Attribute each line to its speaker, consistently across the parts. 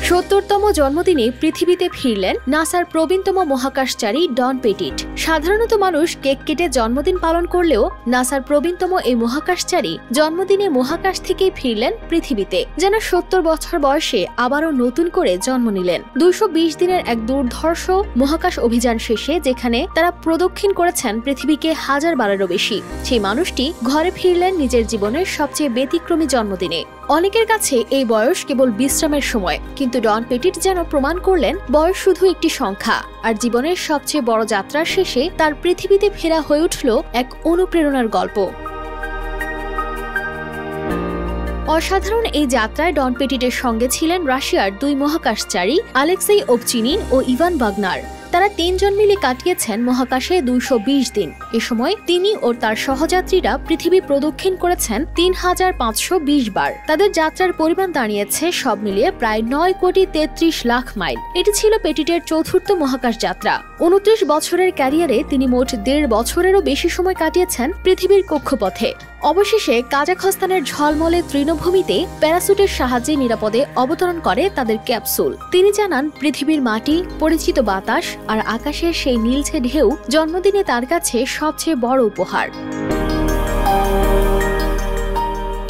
Speaker 1: ৭০তম জন্মদিনে পৃথিবীতে ফিরলেন নাসার প্রবীণতম মহাকাশচারী ডন পেটিট। সাধারণত মানুষ কেক কেটে জন্মদিন পালন করলেও নাসার প্রবীণতম এই মহাকাশচারী জন্মদিনে মহাকাশ থেকেই ফিরলেন পৃথিবীতে, যেন ৭০ বছর বয়সে আবারও নতুন করে জন্ম নিলেন। ২২০ দিনের এক দুর্ধর্ষ মহাকাশ অভিযান শেষে যেখানে তারা প্রদক্ষিণ করেছেন পৃথিবীকে ১০০০ বারেরও বেশি, সেই মানুষটি ঘরে ফিরলেন নিজের জীবনের সবচেয়ে ব্যতিক্রমী জন্মদিনে। অনেকের কাছে এই বয়স কেবল বিশ্রামের সময়, কিন্তু ডন পেটিট যেন প্রমাণ করলেন বয়স শুধু একটি সংখ্যা, আর জীবনের সবচেয়ে বড় যাত্রার শেষে তার পৃথিবীতে ফেরা হয়ে উঠল এক অনুপ্রেরণার গল্প। অসাধারণ এই যাত্রায় ডন পেটিটের সঙ্গে ছিলেন রাশিয়ার ২ মহাকাশচারী আলেক্সেই ওভচিনিন ও ইভান বাগনার। তারা ৩ জন মিলে কাটিয়েছেন মহাকাশে ২২০ দিন। এ সময় তিনি ও তার সহযাত্রীরা পৃথিবী প্রদক্ষিণ করেছেন ৩৫২০ বার। তাদের যাত্রার পরিমাণ দাঁড়িয়েছে সব মিলিয়ে প্রায় ৯,৩৩,০০,০০০ মাইল। এটি ছিল পেটিটের চতুর্থ মহাকাশ যাত্রা। ২৯ বছরের ক্যারিয়ারে তিনি মোট ১.৫ বছরেরও বেশি সময় কাটিয়েছেন পৃথিবীর কক্ষপথে। অবশেষে কাজাখস্তানের ঝলমলে তৃণভূমিতে প্যারাসুটের সাহায্যে নিরাপদে অবতরণ করে তাদের ক্যাপসুল। তিনি জানান, পৃথিবীর মাটি, পরিচিত বাতাস আর আকাশের সেই নীলছে ঢেউ জন্মদিনে তার কাছে সবচেয়ে বড় উপহার।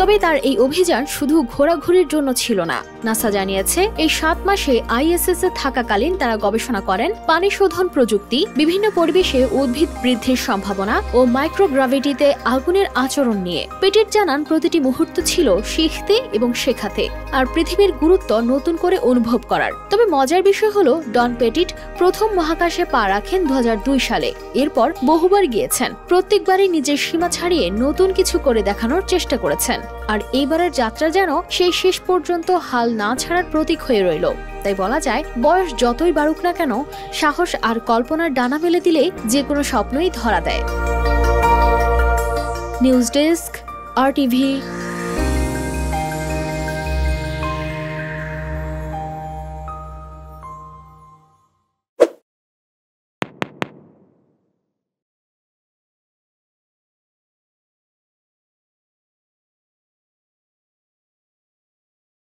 Speaker 1: তবে তার এই অভিযান শুধু ঘোরাঘুরির জন্য ছিল না। নাসা জানিয়েছে, এই ৭ মাসে ISS এ থাকাকালীন তারা গবেষণা করেন পানি শোধন প্রযুক্তি, বিভিন্ন পরিবেশে উদ্ভিদ বৃদ্ধির সম্ভাবনা ও মাইক্রোগ্রাভিটিতে আগুনের আচরণ নিয়ে। পেটিট জানান, প্রতিটি মুহূর্ত ছিল শিখতে এবং শেখাতে, আর পৃথিবীর গুরুত্ব নতুন করে অনুভব করার। তবে মজার বিষয় হলো, ডন পেটিট প্রথম মহাকাশে পা রাখেন ২০০২ সালে। এরপর বহুবার গিয়েছেন, প্রত্যেকবারই নিজের সীমা ছাড়িয়ে নতুন কিছু করে দেখানোর চেষ্টা করেছেন। আর এইবারের যাত্রা যেন সেই শেষ পর্যন্ত হাল না ছাড়ার প্রতীক হয়ে রইল। তাই বলা যায়, বয়স যতই বাড়ুক না কেন, সাহস আর কল্পনার ডানা মেলে দিলে যে কোনো স্বপ্নই ধরা দেয়। News desk, RTV।